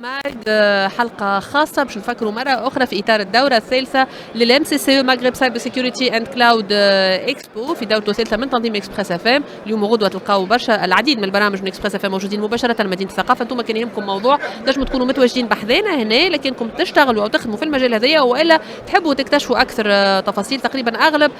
معد حلقة خاصة باش نفكروا مرة أخرى في إطار الدورة الثالثة للام سي سي مغرب سايبر سيكيورتي اند كلاود اكسبو في دورته الثالثة من تنظيم اكسبريس اف ام. اليوم وغدوة تلقاو برشا العديد من البرامج من اكسبريس اف ام موجودين مباشرة لمدينة الثقافة. انتم كان يهمكم موضوع تنجموا تكونوا متواجدين بحذانا هنا لكنكم تشتغلوا أو تخدموا في المجال هذايا والا تحبوا تكتشفوا أكثر تفاصيل. تقريبا أغلب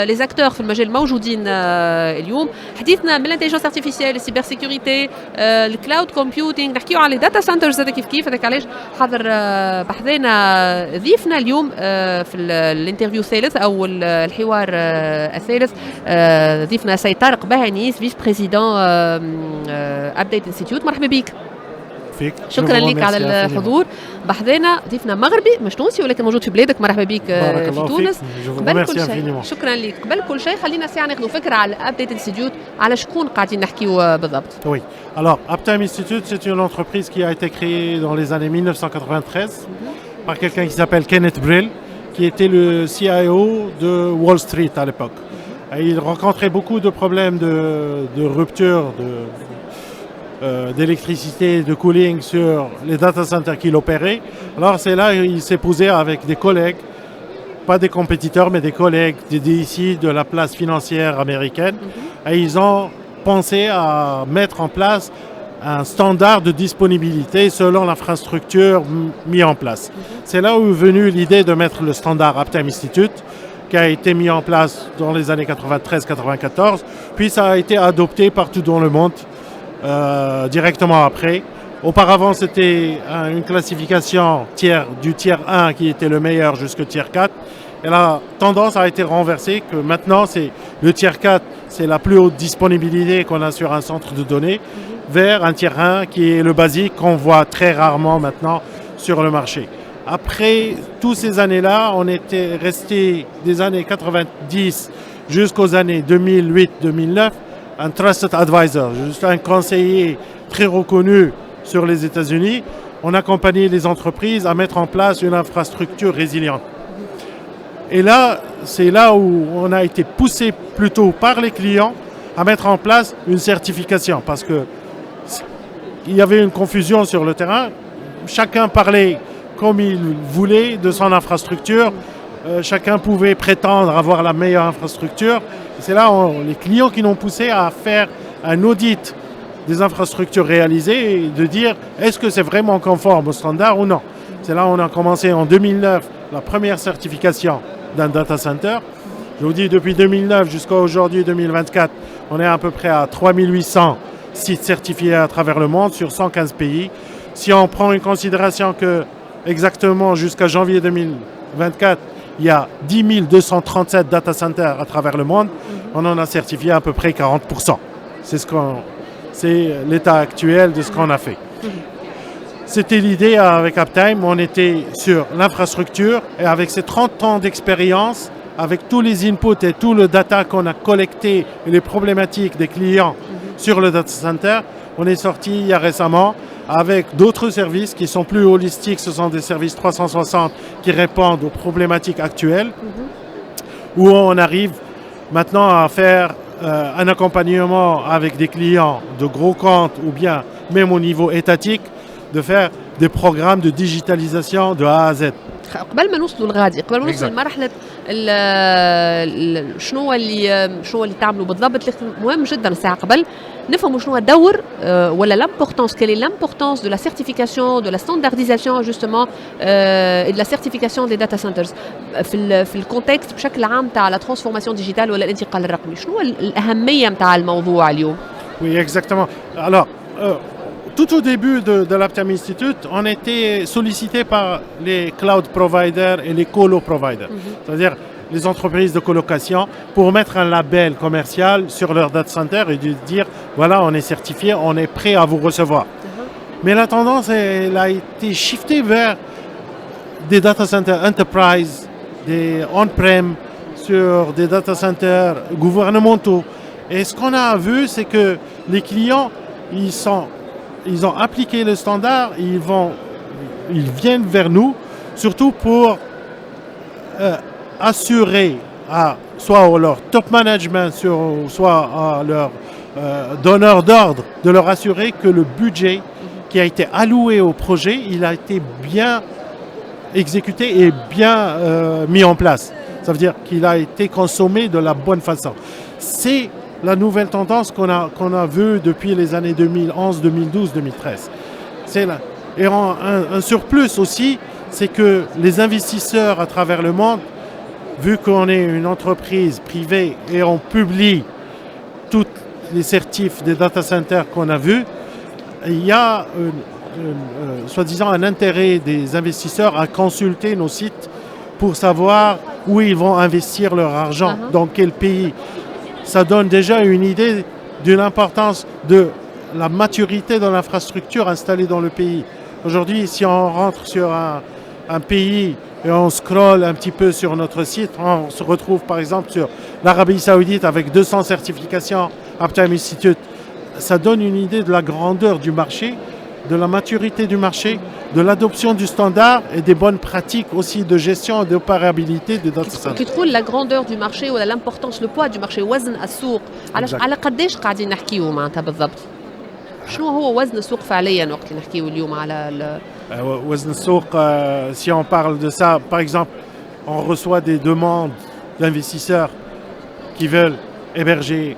لي زاكتور في المجال موجودين اليوم. حديثنا من الانتيجنس ارتيفيسيال السيبر سيكيورتي الكلاود كومبيوتينغ نحكيو على داتا سنترز هذا كيف هذاك علاش حاضر بحذانا ضيفنا اليوم في الانترفيو الثالث او الحوار الثالث ضيفنا سي طارق بهانيس فيس بريزيدون ابديت انستيتيوت. مرحبا بك. فيك. شكرا لك على الحضور. بحذانا ضيفنا مغربي مش تونسي ولكن موجود في بلادك. مرحبا بك في تونس. قبل كل شيء شكرا لك. قبل كل شيء خلينا ساعه ناخذ فكره على ابديت انستيتيوت على شكون قاعدين نحكيو بالضبط. Oui. Alors, Uptime Institute, c'est une entreprise qui a été créée dans les années 1993 par quelqu'un qui s'appelle Kenneth Brill, qui était le CIO de Wall Street à l'époque. Et il rencontrait beaucoup de problèmes de rupture d'électricité, de cooling sur les data centers qu'il opérait. Alors c'est là qu'il s'est posé avec des collègues, pas des compétiteurs, mais des collègues ici de la place financière américaine. Et ils ont pensé à mettre en place un standard de disponibilité selon l'infrastructure mis en place. C'est là où est venue l'idée de mettre le standard Uptime Institute, qui a été mis en place dans les années 93-94, puis ça a été adopté partout dans le monde directement après. Auparavant, c'était une classification du tiers 1 qui était le meilleur jusqu'au tiers 4. Et la tendance a été renversée que maintenant, c'est le tiers 4, c'est la plus haute disponibilité qu'on a sur un centre de données, vers un tiers 1 qui est le basique qu'on voit très rarement maintenant sur le marché. Après toutes ces années-là, on était resté des années 90 jusqu'aux années 2008-2009, un trusted advisor, juste un conseiller très reconnu sur les États-Unis. On accompagnait les entreprises à mettre en place une infrastructure résiliente. Et là, c'est là où on a été poussé plutôt par les clients à mettre en place une certification parce que il y avait une confusion sur le terrain. Chacun parlait comme il voulait de son infrastructure. Chacun pouvait prétendre avoir la meilleure infrastructure. Et c'est là les clients qui nous ont poussé à faire un audit des infrastructures réalisées et de dire est-ce que c'est vraiment conforme au standard ou non. C'est là où on a commencé en 2009 la première certification d'un data center. Je vous dis, depuis 2009 jusqu'à aujourd'hui 2024, on est à peu près à 3800 sites certifiés à travers le monde sur 115 pays. Si on prend en considération que exactement jusqu'à janvier 2024, il y a 10 237 data centers à travers le monde, on en a certifié à peu près 40%. C'est l'état actuel de ce qu'on a fait. C'était l'idée avec Uptime, on était sur l'infrastructure et avec ces 30 ans d'expérience, avec tous les inputs et tout le data qu'on a collecté et les problématiques des clients sur le data center, on est sorti il y a récemment avec d'autres services qui sont plus holistiques, ce sont des services 360 qui répondent aux problématiques actuelles, où on arrive maintenant à faire un accompagnement avec des clients de gros comptes ou bien même au niveau étatique, de faire des programmes de digitalisation de A à Z. قبل ما نوصلوا لغادي قبل ما نوصل لمرحله شنو اللي تعملوا بالضبط مهم جدا ساعه قبل نفهموا شنو الدور ولا l'importance quelle est l'importance de la certification de la standardisation justement et de la certification des data centers في الكونتكست بشكل عام تاع la transformation digitale ولا الانتقال الرقمي. شنو الأهمية نتاع الموضوع اليوم؟ Oui, exactement. Alors tout au début de l'Uptime Institute, on était sollicité par les cloud providers et les colo providers, c'est-à-dire les entreprises de colocation, pour mettre un label commercial sur leur data center et de dire voilà, on est certifié, on est prêt à vous recevoir. Mais la tendance, elle a été shiftée vers des data centers enterprise, des on-prem, sur des data centers gouvernementaux. Et ce qu'on a vu, c'est que les clients, ils ont appliqué le standard, ils viennent vers nous, surtout pour assurer soit à leur top management, soit à leur donneur d'ordre, de leur assurer que le budget qui a été alloué au projet, il a été bien exécuté et bien mis en place. Ça veut dire qu'il a été consommé de la bonne façon. C'est la nouvelle tendance qu'on a vue depuis les années 2011, 2012, 2013. C'est là. Et un surplus aussi, c'est que les investisseurs à travers le monde, vu qu'on est une entreprise privée et on publie tous les certifs des data centers qu'on a vus, il y a soi-disant un intérêt des investisseurs à consulter nos sites pour savoir où ils vont investir leur argent, dans quel pays. Ça donne déjà une idée de l'importance de la maturité de l'infrastructure installée dans le pays. Aujourd'hui, si on rentre sur un pays et on scrolle un petit peu sur notre site, on se retrouve par exemple sur l'Arabie Saoudite avec 200 certifications Uptime Institute. Ça donne une idée de la grandeur du marché, de la maturité du marché, de l'adoption du standard et des bonnes pratiques aussi de gestion et d'opérabilité des data centers. كي تقول la grandeur du marché ولا l'importance, le poids du marché, وزن السوق، على قديش قاعدين نحكيو معناتها بالضبط؟ شنو هو وزن السوق فعليا وقت نحكيو اليوم على وزن السوق, si on parle de ça, par exemple, on reçoit des demandes d'investisseurs qui veulent héberger,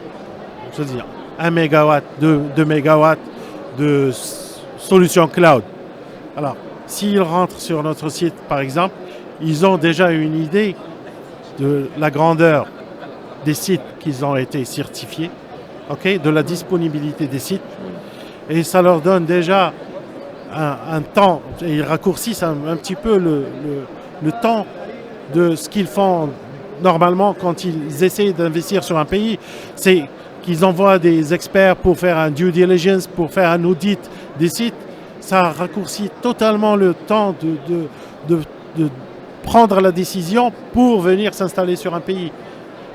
je veux dire, 1 mégawatt, 2 mégawatts de solutions cloud. Alors, s'ils rentrent sur notre site, par exemple, ils ont déjà une idée de la grandeur des sites qui ont été certifiés, de la disponibilité des sites. Et ça leur donne déjà un temps, et ils raccourcissent un petit peu le temps de ce qu'ils font normalement quand ils essaient d'investir sur un pays. C'est qu'ils envoient des experts pour faire un due diligence, pour faire un audit des sites. Ça raccourcit totalement le temps de prendre la décision pour venir s'installer sur un pays.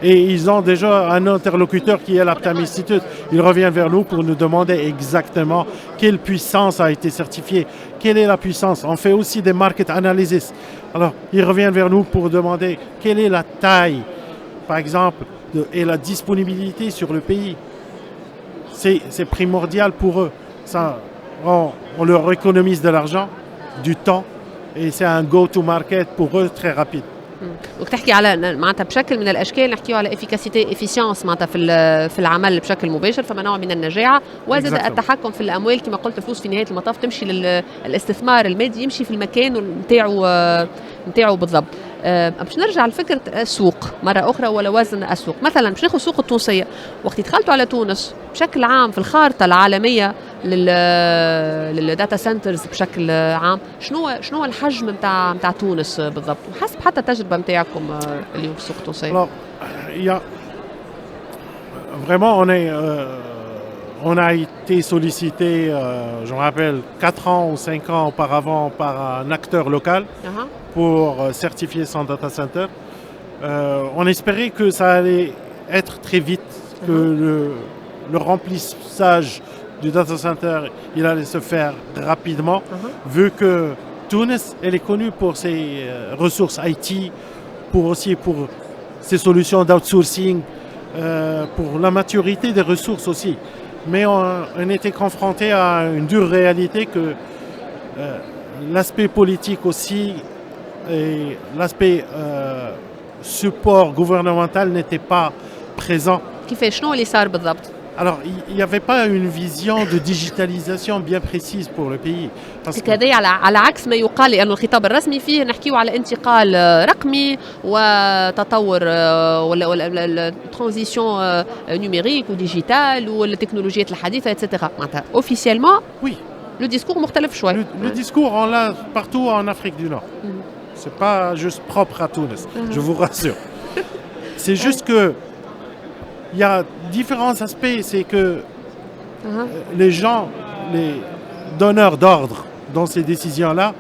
Et ils ont déjà un interlocuteur qui est l'Uptime Institute. Ils reviennent vers nous pour nous demander exactement quelle puissance a été certifiée, quelle est la puissance. On fait aussi des market analysis. Alors, ils reviennent vers nous pour demander quelle est la taille, par exemple, et la disponibilité sur le pays. C'est primordial pour eux. Ça, on leur économise de l'argent, du temps, et c'est un go-to-market pour eux très rapide. وتحكي على معناتها بشكل من الاشكال نحكيو على افيكاسيتي افيسيونس معناتها في العمل بشكل مباشر، فما نوع من النجاعه وزاد التحكم في الاموال كما قلت. الفلوس في نهايه المطاف تمشي للاستثمار المادي، يمشي في المكان نتاعو بالضبط. باش نرجع لفكره السوق مره اخرى ولا وزن السوق. مثلا باش ناخذ السوق التونسيه، وقت دخلتوا على تونس بشكل عام في الخارطه العالميه للداتا سنترز بشكل عام، شنو الحجم نتاع تونس بالضبط، وحسب حتى التجربه نتاعكم اليوم في السوق التونسيه؟ Alors, vraiment, on a été sollicité, je me rappelle, 4 ans ou 5 ans auparavant par un acteur local pour certifier son data center. On espérait que ça allait être très vite, que le remplissage du data center, il allait se faire rapidement, vu que Tunis, elle est connue pour ses ressources IT, pour ses solutions d'outsourcing, pour la maturité des ressources aussi. Mais on était confronté à une dure réalité que l'aspect politique aussi et l'aspect support gouvernemental n'était pas présent. كيفاش شنو اللي صار بالضبط؟ Alors, il n'y avait pas une vision de digitalisation bien précise pour le pays. هذا على عكس ما يقال، لأنه الخطاب الرسمي فيه نحكيه على انتقال رقمي وتطور ولا ترانزيشن نيميريك وديجيتال والتكنولوجيات الحديثة etc. معناتها officiellement oui. Le discours مختلف شوي. Le discours, on l'a partout en Afrique du Nord. C'est pas juste propre à Tunis, je vous rassure. C'est juste que il y a différents aspects, c'est que les gens, les donneurs d'ordre dans ces décisions-là,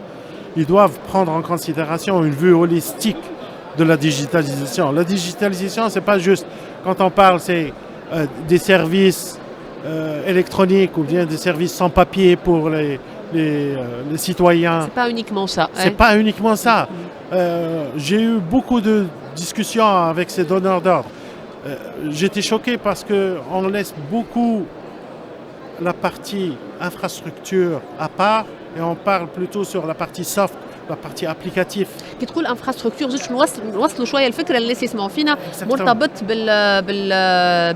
ils doivent prendre en considération une vue holistique de la digitalisation. La digitalisation, c'est pas juste, quand on parle, c'est des services électroniques ou bien des services sans papier pour les citoyens. C'est pas uniquement ça. C'est pas uniquement ça. J'ai eu beaucoup de discussions avec ces donneurs d'ordre. J'étais choqué parce qu'on laisse beaucoup la partie infrastructure à part et on parle plutôt sur la partie soft, la partie applicative. كي تقول انفراستركتور زوج نوصلوا شويه الفكره اللي الناس يسمعوا فينا مرتبط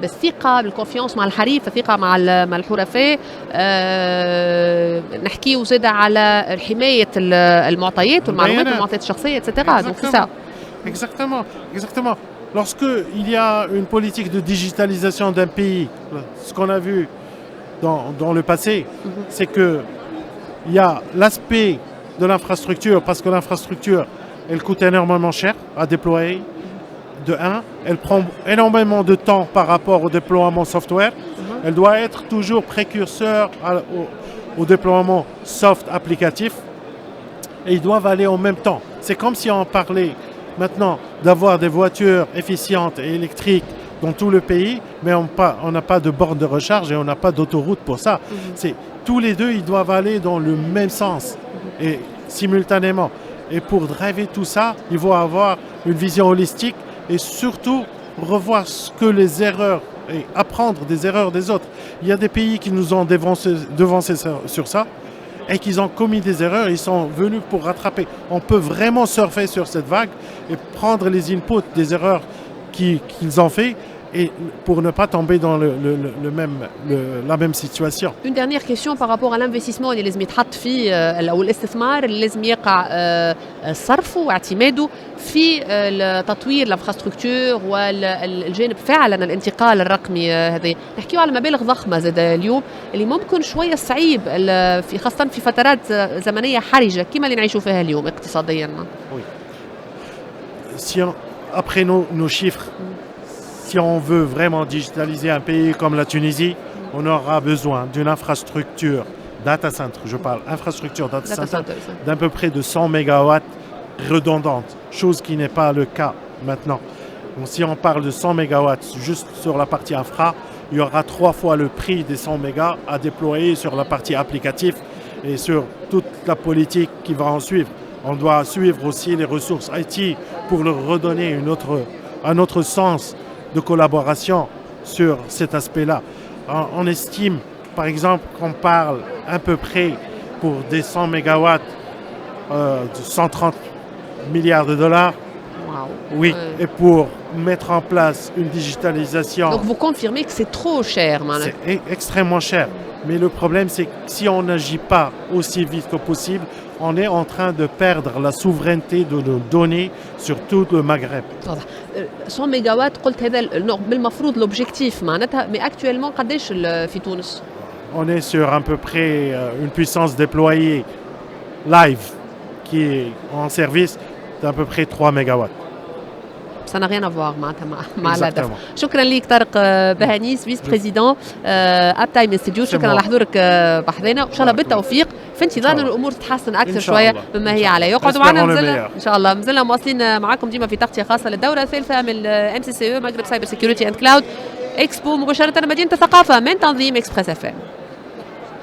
بالثقه بالكونفيونس مع الحريف الثقه مع الحرفاء نحكيو زاده على حمايه المعطيات والمعلومات والمعطيات الشخصيه اتسيتيرا دونك سي سا Exactement. Lorsqu'il y a une politique de digitalisation d'un pays, ce qu'on a vu dans le passé, c'est qu'il y a l'aspect de l'infrastructure, parce que l'infrastructure, elle coûte énormément cher à déployer, de 1. Elle prend énormément de temps par rapport au déploiement software. Elle doit être toujours précurseur au déploiement soft applicatif. Et ils doivent aller en même temps. C'est comme si on parlait maintenant d'avoir des voitures efficientes et électriques dans tout le pays, mais on n'a pas de borne de recharge et on n'a pas d'autoroute pour ça. C'est, tous les deux, ils doivent aller dans le même sens et simultanément. Et pour driver tout ça, il faut avoir une vision holistique et surtout revoir ce que les erreurs et apprendre des erreurs des autres. Il y a des pays qui nous ont devancé sur ça et qu'ils ont commis des erreurs, ils sont venus pour rattraper. On peut vraiment surfer sur cette vague et prendre les inputs des erreurs qu'ils ont fait et pour ne pas tomber dans la même situation. Une dernière question par rapport à l'investissement اللي لازم يتحط فيه او الاستثمار اللي لازم يقع صرفه واعتماده في تطوير الانفراستركتور والجانب فعلا الانتقال الرقمي هذا نحكيو على مبالغ ضخمه زاد اليوم اللي ممكن شويه صعيب في خاصه في فترات زمنيه حرجه كما اللي نعيشوا فيها اليوم اقتصاديا. Oui. Après nos chiffres, si on veut vraiment digitaliser un pays comme la Tunisie, on aura besoin d'une infrastructure data center, je parle infrastructure data center, d'à peu près de 100 mégawatts redondante, chose qui n'est pas le cas maintenant. Donc, si on parle de 100 mégawatts juste sur la partie infra, il y aura 3 fois le prix des 100 mégas à déployer sur la partie applicative et sur toute la politique qui va en suivre. On doit suivre aussi les ressources IT pour leur redonner un autre sens de collaboration sur cet aspect-là. On estime, par exemple, qu'on parle à peu près pour des 100 mégawatts de 130 milliards de dollars. Wow. Oui, et pour mettre en place une digitalisation. Donc vous confirmez que c'est trop cher, maintenant. C'est extrêmement cher. Mais le problème, c'est que si on n'agit pas aussi vite que possible, on est en train de perdre la souveraineté de nos données sur tout le Maghreb. 100 ميجاوات قلت هذا بالمفروض l'objectif معناتها mais actuellement قداش في تونس؟ On est sur à peu près une puissance déployée live qui est en service d'à peu près 3 mégawatts. Ça n'a rien à voir مع الهدف. شكرا لك طارق بهانيس فيس بريزيدون اب تايم انستيتيوت، شكرا على حضورك بحضنا وان شاء الله بالتوفيق في انتظار الامور تتحسن اكثر شويه مما هي عليه. يقعدوا معنا ان شاء الله مازلنا مواصلين معاكم ديما في تغطيه خاصه للدوره الثالثه من ام سي سي او مغرب سايبر سيكيورتي اند كلاود اكسبو مباشره مدينه الثقافه من تنظيم اكسبريس اف ام.